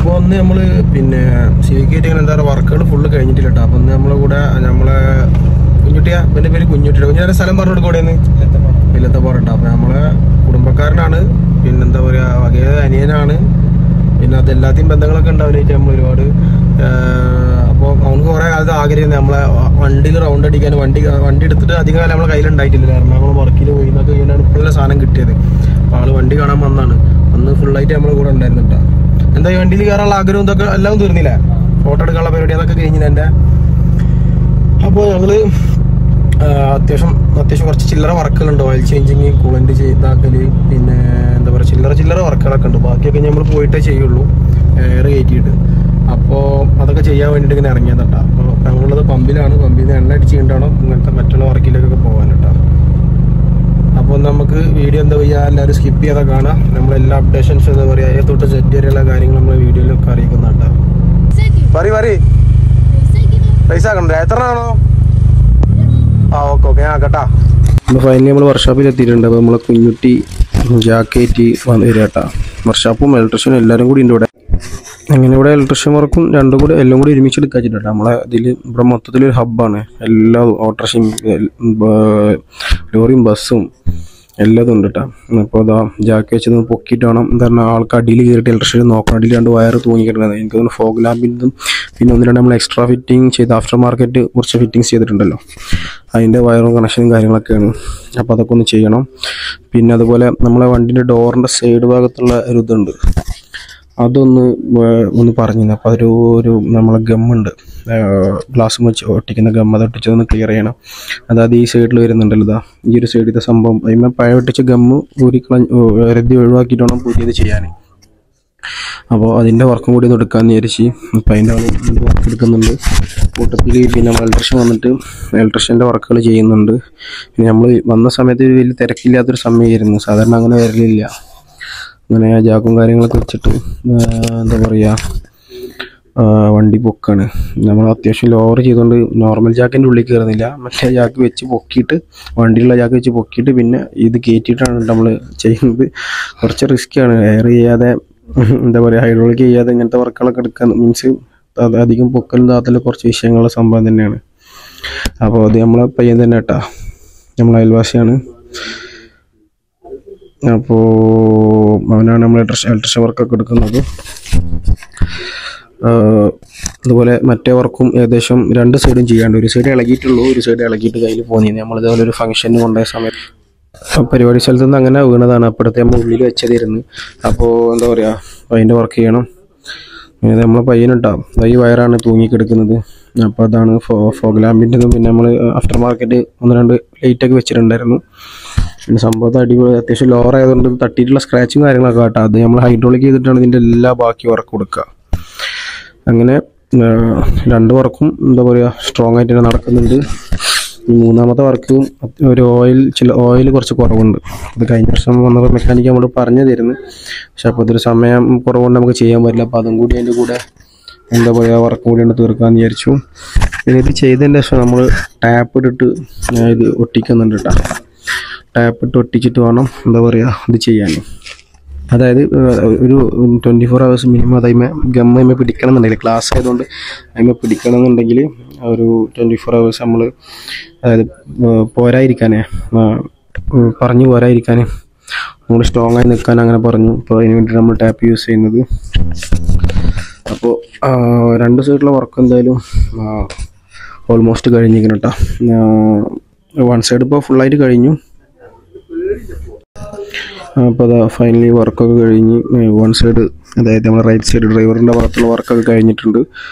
അപ്പോൾ ഒന്ന് നമ്മൾ പിന്നെ സിവിക്കായിട്ട് ഇങ്ങനെ എന്താ പറയുക വർക്കുകൾ ഫുള്ള് കഴിഞ്ഞിട്ടില്ല കേട്ടോ. അപ്പോൾ ഒന്ന് നമ്മളെ കൂടെ നമ്മളെ കുഞ്ഞുട്ടിയാ എൻ്റെ പേര് കുഞ്ഞുട്ടിയുടെ കുഞ്ഞുട്ടിയുടെ സ്ഥലം പറഞ്ഞു കൊടുക്കൂടെയെന്ന് വില്ലത്തപ്പാറുണ്ട്. അപ്പോൾ നമ്മളെ കുടുംബക്കാരനാണ്, പിന്നെന്താ പറയുക വകയ അനിയനാണ്, പിന്നെ അതെല്ലാத்தைയും ബന്ധങ്ങളൊക്കെ ഉണ്ടാവില്ലായിട്ട് നമ്മൾ ഒരുപാട്. അപ്പോൾ അവർക്ക് കുറേ കാലത്ത് ആഗ്രഹം നമ്മളെ വണ്ടിയിൽ റൗണ്ട് അടിക്കാൻ വണ്ടി എടുത്തിട്ട് അധികം കാലം നമ്മളെ കയ്യിലുണ്ടായിട്ടില്ല. കാരണം നമ്മൾ വർക്കിൽ പോയി എന്നൊക്കെ കഴിഞ്ഞാണ് ഇപ്പോഴുള്ള സാധനം കിട്ടിയത്. അപ്പോൾ ആൾ വണ്ടി കാണാൻ വന്നാണ്, അന്ന് ഫുള്ളായിട്ട് നമ്മളെ കൂടെ ഉണ്ടായിരുന്നു കേട്ടോ. എന്താ ഈ വണ്ടിയിൽ കയറാനുള്ള ആഗ്രഹം ഇതൊക്കെ എല്ലാം തീർന്നില്ല, ഫോട്ടോ എടുക്കാനുള്ള പരിപാടി അതൊക്കെ കഴിഞ്ഞില്ല എൻ്റെ. അപ്പോൾ ഞങ്ങൾ അത്യാവശ്യം കുറച്ച് ചില്ലറ വർക്കുകളുണ്ട്, ഓയിൽ ചേഞ്ചിങ്, കൂളൻ്റ് ചെയ്താക്കൽ, പിന്നെ എന്താ പറയുക ചില്ലറ വർക്കുകളൊക്കെ ഉണ്ട്. ബാക്കിയൊക്കെ നമ്മൾ പോയിട്ടേ ചെയ്യുള്ളൂ എയർ കയറ്റിയിട്ട്. അപ്പോൾ അതൊക്കെ ചെയ്യാൻ വേണ്ടിയിട്ട് ഇങ്ങനെ ഇറങ്ങിയതാ. അപ്പോൾ ഞങ്ങളുള്ളത് പമ്പിലാണ്, പമ്പിൽ നിന്ന് എണ്ണ അടിച്ച് കൊണ്ടാണോ ഇങ്ങനത്തെ മറ്റുള്ള വർക്കിലേക്കൊക്കെ പോകാൻ കേട്ടോ. അപ്പോൾ നമുക്ക് വീഡിയോ എന്താ പറയുക എല്ലാവരും സ്കിപ്പ് ചെയ്താൽ കാണാം. നമ്മളെല്ലാ അപ്ഡേഷൻസ് എന്താ പറയുക എ തൊട്ട് സെറ്റ് വരെയുള്ള കാര്യങ്ങൾ നമ്മൾ വീഡിയോയിലൊക്കെ അറിയിക്കുന്നുണ്ട്. പൈസ ആക്കണ്ട എത്ര ആണോ? ആ ഓക്കെ ഞാൻ കേട്ടാ. അപ്പോൾ ഫൈനലി നമ്മൾ വർക്ക്ഷോപ്പിൽ എത്തിയിട്ടുണ്ട്. അപ്പോൾ നമ്മളെ കുഞ്ഞുട്ടി ജാക്കേറ്റ് വന്നു തരിക കേട്ടോ. വർക്ക്ഷോപ്പും ഇലക്ട്രീഷ്യനും എല്ലാവരും കൂടി ഉണ്ട് ഇവിടെ. അങ്ങനെ ഇവിടെ ഇലക്ട്രീഷ്യൻ വർക്കും രണ്ടും കൂടി എല്ലാം കൂടി ഒരുമിച്ച് എടുക്കാൻ വെച്ചിട്ടുണ്ട്. നമ്മളെ ഇതിൽ ഇവിടെ മൊത്തത്തിലൊരു ഹബ്ബാണ്. എല്ലാ ഓട്ടോറിക്ഷയും ലോറിയും ബസ്സും എല്ലാതും ഉണ്ട് കേട്ടോ. അപ്പോൾ അതാ ജാക്കി വെച്ചത് പൊക്കിയിട്ട് വേണം എന്താ പറഞ്ഞാൽ ആൾക്ക് അടിയിൽ കയറിയിട്ട് ഇലക്ട്രീഷ്യൻ നോക്കണം. അടിയിൽ 2 വയർ തൂങ്ങിക്കിട്ടുന്നത് എനിക്ക് തോന്നുന്നു ഫോഗ് ലാമ്പിൻ്റെതും പിന്നെ 1-2 നമ്മൾ എക്സ്ട്രാ ഫിറ്റിംഗ് ചെയ്ത് ആഫ്റ്റർ മാർക്കറ്റ് കുറച്ച് ഫിറ്റിങ്സ് ചെയ്തിട്ടുണ്ടല്ലോ, അതിൻ്റെ വയറും കണക്ഷനും കാര്യങ്ങളൊക്കെയാണ്. അപ്പോൾ അതൊക്കെ ഒന്ന് ചെയ്യണം. പിന്നെ അതുപോലെ നമ്മളെ വണ്ടിൻ്റെ ഡോറിൻ്റെ സൈഡ് ഭാഗത്തുള്ള ഒരു ഇതുണ്ട്, അതൊന്ന് പറഞ്ഞിരുന്നു. അപ്പോൾ ഒരു നമ്മളെ ഗമ്മുണ്ട്, ഗ്ലാസ് വെച്ച് ഒട്ടിക്കുന്ന ഗം, അത് ഒട്ടിച്ചതൊന്ന് ക്ലിയർ ചെയ്യണം. അതായത് ഈ സൈഡിൽ വരുന്നുണ്ടല്ലോ, ഇതാ ഈ ഒരു സൈഡിലത്തെ സംഭവം അതിന്മേൽ പഴയ ഒട്ടിച്ച ഗമ്മ് രദ്ദി ഒഴിവാക്കിയിട്ട് വേണം പുതിയത് ചെയ്യാൻ. അപ്പോൾ അതിൻ്റെ വർക്കും കൂടി ഒന്ന് എടുക്കാമെന്ന് വിചാരിച്ച് അപ്പോൾ അതിൻ്റെ വർക്ക് എടുക്കുന്നുണ്ട് കൂട്ടത്തിൽ. പിന്നെ നമ്മൾ ഇലക്ട്രീഷ്യൻ വന്നിട്ട് ഇലക്ട്രീഷ്യൻ്റെ വർക്കുകൾ ചെയ്യുന്നുണ്ട്. പിന്നെ നമ്മൾ വന്ന സമയത്ത് വലിയ തിരക്കില്ലാത്തൊരു സമയമായിരുന്നു, സാധാരണ അങ്ങനെ വരലില്ല. അങ്ങനെ ജാക്കും കാര്യങ്ങളൊക്കെ വെച്ചിട്ട് എന്താ പറയുക വണ്ടി പൊക്കാണ്. നമ്മൾ അത്യാവശ്യം ലോവർ ചെയ്തുകൊണ്ട് നോർമൽ ജാക്കിൻ്റെ ഉള്ളിൽ കയറുന്നില്ല, മറ്റേ ജാക്ക് വെച്ച് പൊക്കിയിട്ട് വണ്ടിയുള്ള ജാക്ക് വെച്ച് പൊക്കിയിട്ട് പിന്നെ ഇത് കയറ്റിയിട്ടാണ് നമ്മൾ ചെയ്യുന്നത്. കുറച്ച് റിസ്ക്കാണ്, എയർ ചെയ്യാതെ എന്താ പറയുക ഹൈഡ്രോളിക് ചെയ്യാതെ ഇങ്ങനത്തെ വർക്കുകളൊക്കെ എടുക്കാൻ മീൻസ് അത് അധികം പൊക്കലും താത്തലും കുറച്ച് വിഷയങ്ങളുള്ള സംഭവം തന്നെയാണ്. അപ്പോൾ അത് നമ്മളെ പയ്യൻ തന്നെ കേട്ടോ, നമ്മളെ അയൽവാസിയാണ്. അപ്പോൾ അവനാണ് നമ്മൾ ഇലക്ട്രീഷ്യൻ വർക്കൊക്കെ എടുക്കുന്നത്. അതുപോലെ മറ്റേ വർക്കും ഏകദേശം 2 സൈഡും ചെയ്യാണ്ട്, ഒരു സൈഡ് ഇളകിയിട്ടുള്ളൂ, ഒരു സൈഡ് ഇളകിയിട്ട് കയ്യിൽ പോന്നിരുന്നു. നമ്മളിതുപോലെ ഒരു ഫംഗ്ഷന് കൊണ്ടുപോയ സമയത്ത് പരിപാടി സ്ഥലത്ത് നിന്ന് അങ്ങനെ വീണതാണ്. അപ്പോഴത്തെ നമ്മൾ ഉള്ളിൽ വെച്ചതായിരുന്നു. അപ്പോൾ എന്താ പറയുക അതിൻ്റെ വർക്ക് ചെയ്യണം. പിന്നെ നമ്മളെ പയ്യനുണ്ടാവും, ഈ വയറാണ് തൂങ്ങിക്കിടക്കുന്നത്. അപ്പോൾ അതാണ് ഫോഗ് ലാമ്പിൻ്റെതും പിന്നെ നമ്മൾ ആഫ്റ്റർ മാർക്കറ്റ് 1-2 ലൈറ്റൊക്കെ വെച്ചിട്ടുണ്ടായിരുന്നു. പിന്നെ സംഭവത്തെ അടിപൊളി അത്യാവശ്യം ലോവർ ആയതുകൊണ്ട് തട്ടിയിട്ടുള്ള സ്ക്രാച്ചും കാര്യങ്ങളൊക്കെ കേട്ടോ. അത് നമ്മൾ ഹൈഡ്രോളിക് ചെയ്തിട്ടാണ് ഇതിൻ്റെ എല്ലാ ബാക്കി വർക്ക് കൊടുക്കുക. അങ്ങനെ 2 വർക്കും എന്താ പറയുക സ്ട്രോങ് ആയിട്ട് തന്നെ നടക്കുന്നുണ്ട്. ഈ 3-ാമത്തെ വർക്കും ഒരു ഓയിൽ കുറച്ച് കുറവുണ്ട്. അത് കഴിഞ്ഞ വർഷം വന്നപ്പോൾ മെക്കാനിക്ക് നമ്മൾ പറഞ്ഞു തരുന്നു, പക്ഷെ അപ്പോൾ ഇതൊരു സമയം കുറവുകൊണ്ട് നമുക്ക് ചെയ്യാൻ പറ്റില്ല. അപ്പോൾ അതും കൂടി അതിൻ്റെ കൂടെ എന്താ പറയുക വർക്കും കൂടി ഉണ്ട് തീർക്കാമെന്ന് വിചാരിച്ചു. പിന്നെ ഇത് ചെയ്തതിൻ്റെ ശേഷം നമ്മൾ ടാപ്പ് ഇട്ടിട്ട് ഇത് ഒട്ടിക്കുന്നുണ്ട് കേട്ടോ. ടാപ്പ് ഇട്ട് ഒട്ടിച്ചിട്ട് വേണം എന്താ പറയുക ഇത് ചെയ്യാൻ. അതായത് ഒരു 24 hours മിനിമം അതൈമേ ഗമ്മ പിടിക്കണം എന്നുണ്ടെങ്കിൽ ക്ലാസ് ആയതുകൊണ്ട് അതിമ പിടിക്കണം എന്നുണ്ടെങ്കിൽ ഒരു 24 hours നമ്മൾ അതായത് പോരായിരിക്കാനേ പറഞ്ഞു പോരായിരിക്കാൻ നമ്മൾ സ്ട്രോങ് ആയി നിൽക്കാൻ അങ്ങനെ പറഞ്ഞു. അപ്പോൾ അതിന് വേണ്ടി നമ്മൾ ടാപ്പ് യൂസ് ചെയ്യുന്നത്. അപ്പോൾ 2 സൈഡിലുള്ള വർക്ക് എന്തായാലും ഓൾമോസ്റ്റ് കഴിഞ്ഞിരിക്കണം കേട്ടോ. 1 സൈഡ് ഇപ്പോൾ ഫുള്ളായിട്ട് കഴിഞ്ഞു. അപ്പോൾ അതാ ഫൈനലി വർക്കൊക്കെ കഴിഞ്ഞ് 1 സൈഡ് അതായത് നമ്മുടെ റൈറ്റ് സൈഡ് ഡ്രൈവറിൻ്റെ ഭാഗത്തുള്ള വർക്കൊക്കെ കഴിഞ്ഞിട്ടുണ്ട്.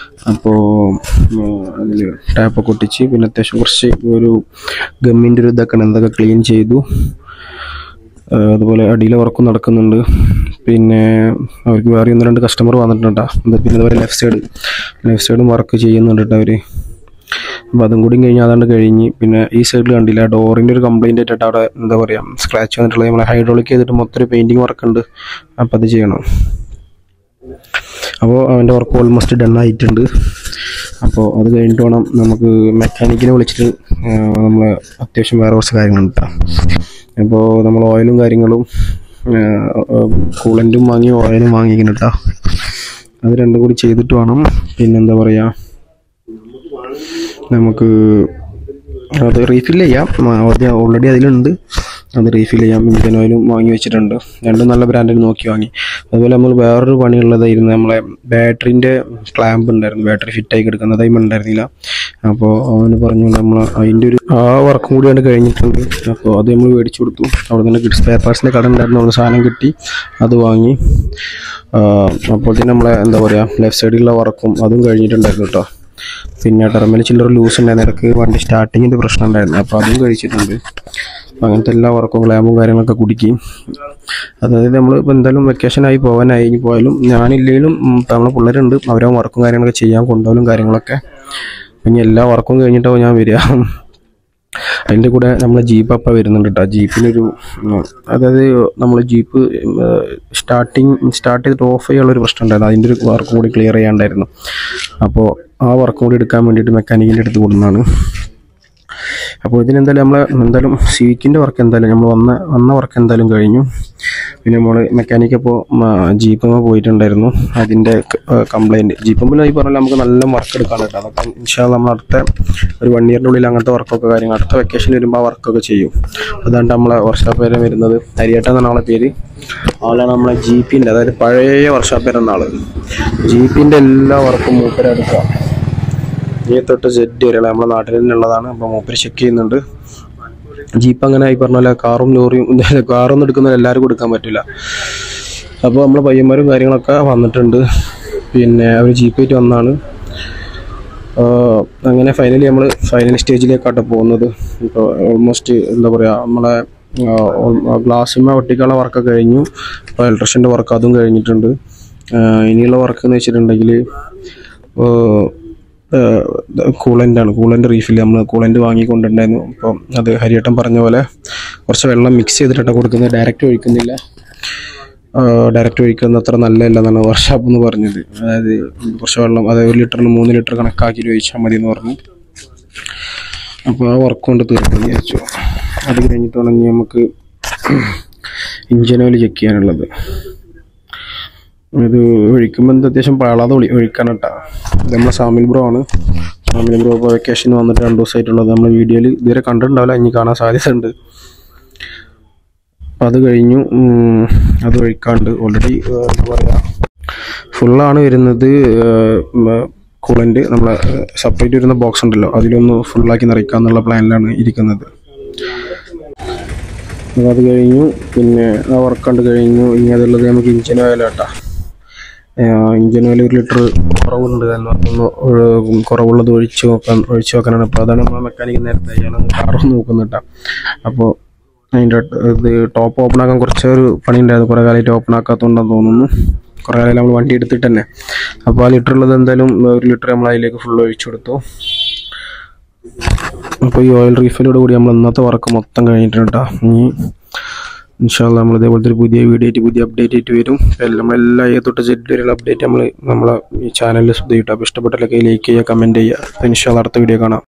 അപ്പോൾ അതിൽ ടാപ്പൊക്കെ ഒട്ടിച്ച് പിന്നെ അത്യാവശ്യം കുറച്ച് ഒരു ഗമ്മിൻ്റെ ഒരു ഇതൊക്കെ എന്തൊക്കെ ക്ലീൻ ചെയ്തു. അതുപോലെ അടിയിലെ വർക്കും നടക്കുന്നുണ്ട്. പിന്നെ അവർക്ക് വേറെ 1-2 കസ്റ്റമർ വന്നിട്ടുണ്ട് കേട്ടോ. പിന്നെ അതുപോലെ ലെഫ്റ്റ് സൈഡും വർക്ക് ചെയ്യുന്നുണ്ട് കേട്ടോ അവർ. അപ്പോൾ അതും കൂടി കഴിഞ്ഞാൽ അതാണ്ട് കഴിഞ്ഞ് പിന്നെ ഈ സൈഡിൽ കണ്ടില്ല ഡോറിൻ്റെ ഒരു കംപ്ലയിൻ്റ് ആയിട്ട് അവിടെ എന്താ പറയുക സ്ക്രാച്ച് വന്നിട്ടുള്ളത്. നമ്മൾ ഹൈഡ്രോളിക് ചെയ്തിട്ട് മൊത്തം ഒരു പെയിൻറ്റിങ് വർക്ക് ഉണ്ട്, അപ്പോൾ അത് ചെയ്യണം. അപ്പോൾ അവൻ്റെ വർക്ക് ഓൾമോസ്റ്റ് ഡൺ ആയിട്ടുണ്ട്. അപ്പോൾ അത് കഴിഞ്ഞിട്ട് വേണം നമുക്ക് മെക്കാനിക്കിനെ വിളിച്ചിട്ട് നമ്മൾ അത്യാവശ്യം വേറെ കുറച്ച് കാര്യങ്ങളുണ്ട് കേട്ടോ. അപ്പോൾ നമ്മൾ ഓയിലും കാര്യങ്ങളും കൂളൻറ്റും വാങ്ങി ഓയിലും വാങ്ങിക്കണം കേട്ടോ. അത് രണ്ടും കൂടി ചെയ്തിട്ട് വേണം പിന്നെന്താ പറയുക നമുക്ക് അത് റീഫിൽ ചെയ്യാം. ഓൾറെഡി അതിലുണ്ട്, അത് റീഫിൽ ചെയ്യാം. ഇന്ത്യൻ ഓയിലും വാങ്ങി വെച്ചിട്ടുണ്ട്. രണ്ടും നല്ല ബ്രാൻഡിൽ നോക്കി വാങ്ങി. അതുപോലെ നമ്മൾ വേറൊരു പണിയുള്ളതായിരുന്നു, നമ്മളെ ബാറ്ററിൻ്റെ ക്ലാമ്പ് ഉണ്ടായിരുന്നു, ബാറ്ററി ഫിറ്റായി കിടക്കുന്നത് ടൈം ഉണ്ടായിരുന്നില്ല. അപ്പോൾ അവന് പറഞ്ഞു നമ്മൾ അതിൻ്റെ ഒരു വർക്കും കൂടിയാണ് കഴിഞ്ഞിട്ടുണ്ട്. അപ്പോൾ അത് നമ്മൾ മേടിച്ചു കൊടുത്തു. അവിടെ തന്നെ കിഡ്സ് സ്പെയർ പാർട്സിൻ്റെ കട ഉണ്ടായിരുന്നു, അവിടെ സാധനം കിട്ടി, അത് വാങ്ങി. അപ്പോൾ തന്നെ നമ്മളെ എന്താ പറയുക ലെഫ്റ്റ് സൈഡിലുള്ള വർക്കും അതും കഴിഞ്ഞിട്ടുണ്ടായിരുന്നു കേട്ടോ. പിന്നെ ടെർമിനൽ ചില്ലർ ലൂസ് ഉണ്ടായിരുന്നു, ഇടയ്ക്ക് വണ്ടി സ്റ്റാർട്ടിങ്ങിൻ്റെ പ്രശ്നം ഉണ്ടായിരുന്നു, അപ്പോൾ അതും കഴിച്ചിട്ടുണ്ട്. അങ്ങനത്തെ എല്ലാ വർക്കും ക്ലാമ്പും കാര്യങ്ങളൊക്കെ കുടുക്കി. അതായത് നമ്മൾ ഇപ്പോൾ എന്തായാലും വെക്കേഷനായി പോകാനായി, ഇനി പോയാലും ഞാനില്ലെങ്കിലും നമ്മളെ പിള്ളേരുണ്ട്, അവരെ വർക്കും കാര്യങ്ങളൊക്കെ ചെയ്യാൻ കൊണ്ടുപോകലും കാര്യങ്ങളൊക്കെ. ഇനി എല്ലാ വർക്കും കഴിഞ്ഞിട്ടാവും ഞാൻ വരിക. അതിൻ്റെ കൂടെ നമ്മളെ ജീപ്പ് അപ്പം വരുന്നുണ്ട് കേട്ടോ. ജീപ്പിനൊരു അതായത് നമ്മൾ ജീപ്പ് സ്റ്റാർട്ട് ചെയ്തിട്ട് ഓഫ് ചെയ്യാനുള്ളൊരു പ്രശ്നം ഉണ്ടായിരുന്നു, അതിൻ്റെ ഒരു വർക്കും കൂടി ക്ലിയർ ചെയ്യാണ്ടായിരുന്നു. അപ്പോൾ ആ വർക്കും കൂടി എടുക്കാൻ വേണ്ടിയിട്ട് മെക്കാനിക്കിൻ്റെ അടുത്ത് കൊടുക്കുന്നതാണ്. അപ്പോൾ ഇതിനെന്തായാലും എന്തായാലും സിവിക്കിൻ്റെ വർക്ക് എന്തായാലും നമ്മൾ വന്ന വർക്ക് എന്തായാലും കഴിഞ്ഞു. പിന്നെ നമ്മൾ മെക്കാനിക്കപ്പോൾ ജീപ്പമ്മ പോയിട്ടുണ്ടായിരുന്നു, അതിൻ്റെ കംപ്ലയിൻറ്റ് ജീപ്പമ്പിൽ ഈ പറഞ്ഞാൽ നമുക്ക് നല്ല വർക്ക് എടുക്കാൻ കേട്ടോ. അതൊക്കെ ഇൻഷാ നമ്മൾ അടുത്ത ഒരു 1 ഇയറിൻ്റെ ഉള്ളിൽ അങ്ങനത്തെ വർക്കൊക്കെ കാര്യങ്ങൾ അടുത്ത വെക്കേഷൻ വരുമ്പോൾ ആ വർക്കൊക്കെ ചെയ്യും. അതാണ് നമ്മളെ വർക്ക്ഷോപ്പ് പേര് വരുന്നത്, ഹരിയേട്ടൻ എന്നാണ് ആളെ പേര്. ആളാണ് നമ്മളെ ജീപ്പിൻ്റെ, അതായത് പഴയ വർക്ക്ഷോപ്പ് പേരെന്ന ആൾ. ജീപ്പിൻ്റെ എല്ലാ വർക്കും മൂപ്പരെടുക്കുക, ഈ തൊട്ട് സെറ്റ് വരെയുള്ള നമ്മുടെ നാട്ടിൽ തന്നെ ഉള്ളതാണ്. അപ്പോൾ മൂപ്പര് ചെക്ക് ചെയ്യുന്നുണ്ട്. ജീപ്പ് അങ്ങനെ ഈ പറഞ്ഞ പോലെ കാറും ലോറിയും കാറൊന്നും എടുക്കുന്നവർ എല്ലാവർക്കും എടുക്കാൻ പറ്റില്ല. അപ്പോൾ നമ്മളെ പയ്യന്മാരും കാര്യങ്ങളൊക്കെ വന്നിട്ടുണ്ട്. പിന്നെ അവർ ജീപ്പായിട്ട് വന്നാണ്. അങ്ങനെ ഫൈനലി നമ്മൾ ഫൈനൽ സ്റ്റേജിലേക്കാട്ടോ പോകുന്നത്. ഇപ്പോൾ ഓൾമോസ്റ്റ് എന്താ പറയുക നമ്മളെ ഗ്ലാസ്സിന്മേൽ ഒട്ടിക്കാനുള്ള വർക്കൊക്കെ കഴിഞ്ഞു. ഇപ്പോൾ ഇലക്ട്രീഷ്യൻ്റെ വർക്ക് അതും കഴിഞ്ഞിട്ടുണ്ട്. ഇനിയുള്ള വർക്ക് എന്ന് വെച്ചിട്ടുണ്ടെങ്കിൽ കൂളൻ്റ് റീഫിൽ നമ്മൾ കൂളൻ്റ് വാങ്ങിക്കൊണ്ടുണ്ടായിരുന്നു. അപ്പം അത് ഹരിയേട്ടൻ പറഞ്ഞ പോലെ കുറച്ച് വെള്ളം മിക്സ് ചെയ്തിട്ടാണ് കൊടുക്കുന്നത്, ഡയറക്റ്റ് ഒഴിക്കുന്നില്ല. ഡയറക്റ്റ് ഒഴിക്കുന്നത് അത്ര നല്ലതല്ല എന്നാണ് വർക്ക്ഷോപ്പ് എന്ന് പറഞ്ഞത്. അതായത് കുറച്ച് വെള്ളം, അതായത് 1 ലിറ്ററിന് 3 ലിറ്റർ കണക്കാക്കി ഒഴിച്ചാൽ മതി എന്ന് പറഞ്ഞു. അപ്പോൾ ആ വർക്ക് കൊണ്ട് തീർക്കുന്നു വിചാരിച്ചു. അത് കഴിഞ്ഞിട്ട് വേണമെങ്കിൽ നമുക്ക് ഇഞ്ചിൻ ഓയിൽ ചെക്ക് ചെയ്യാനുള്ളത്. ഇത് ഒഴിക്കുമ്പോൾ എന്താ അത്യാവശ്യം പാളാതെ ഒഴിക്കണം കേട്ടോ. ഇത് നമ്മളെ സാമിൽ ബ്രോ ആണ്. സാമിൽ ബ്രോ ഇപ്പോൾ വെക്കേഷന് വന്നിട്ട് 2 ദിവസമായിട്ടുള്ളത്. നമ്മൾ വീഡിയോയിൽ ഇതുവരെ കണ്ടിട്ടുണ്ടാവില്ല, ഇനി കാണാൻ സാധ്യത ഉണ്ട്. അപ്പം അത് കഴിഞ്ഞു. അത് ഒഴിക്കാണ്ട് ഓൾറെഡി എന്താ പറയുക ഫുള്ളാണ് വരുന്നത്. കൂളൻ്റ് നമ്മളെ സെപ്പറേറ്റ് വരുന്ന ബോക്സ് ഉണ്ടല്ലോ, അതിലൊന്ന് ഫുള്ളാക്കി നിറയ്ക്കാന്നുള്ള പ്ലാനിലാണ് ഇരിക്കുന്നത്. അത് കഴിഞ്ഞു. പിന്നെ ആ വർക്ക് കണ്ട് കഴിഞ്ഞു. ഇനി അതുള്ളത് നമുക്ക് ഇഞ്ചിൻ ഓയിലാട്ടാ. ഇഞ്ചിൻ ഓയിൽ 1 ലിറ്റർ കുറവുണ്ട്, ഒന്ന് കുറവുള്ളത് ഒഴിച്ച് നോക്കാനാണ്. അപ്പോൾ അതാണ് നമ്മൾ മെക്കാനിക്ക് നേരത്തെ അയാളൊന്ന് കാറൊന്ന് നോക്കുന്നുട്ടാ. അപ്പോൾ അതിൻ്റെ ഇത് ടോപ്പ് ഓപ്പൺ ആക്കാൻ കുറച്ചൊരു പണി ഉണ്ടായിരുന്നു, കുറേ കാലമായിട്ട് ഓപ്പൺ ആക്കാത്തതുകൊണ്ടാന്ന് തോന്നുന്നു. കുറേ കാലം നമ്മൾ വണ്ടി എടുത്തിട്ട് തന്നെ. അപ്പോൾ ആ ലിറ്റർ ഉള്ളത് എന്തായാലും 1 ലിറ്റർ നമ്മൾ അതിലേക്ക് ഫുൾ ഒഴിച്ചു കൊടുത്തു. അപ്പോൾ ഈ ഓയിൽ റീഫിലോട് കൂടി നമ്മൾ ഇന്നത്തെ വർക്ക് മൊത്തം കഴിഞ്ഞിട്ടുണ്ട് കേട്ടോ. ഇനി ഇൻഷാ അല്ലാഹ് നമ്മൾ ഇതേപോലത്തെ ഒരു പുതിയ വീഡിയോ ആയിട്ട് പുതിയ അപ്ഡേറ്റ് ആയിട്ട് വരും. നമ്മളെല്ലാം A തൊട്ട് Z വരെയുള്ള അപ്ഡേറ്റ് നമ്മളെ ഈ ചാനലിൽ ശ്രദ്ധിക്കട്ടോ. അപ്പോൾ ഇഷ്ടപ്പെട്ടൊക്കെ ലൈക്ക് ചെയ്യുക, കമൻറ്റ് ചെയ്യുക. ഇൻഷാ അല്ലാഹ് അടുത്ത വീഡിയോ കാണാം.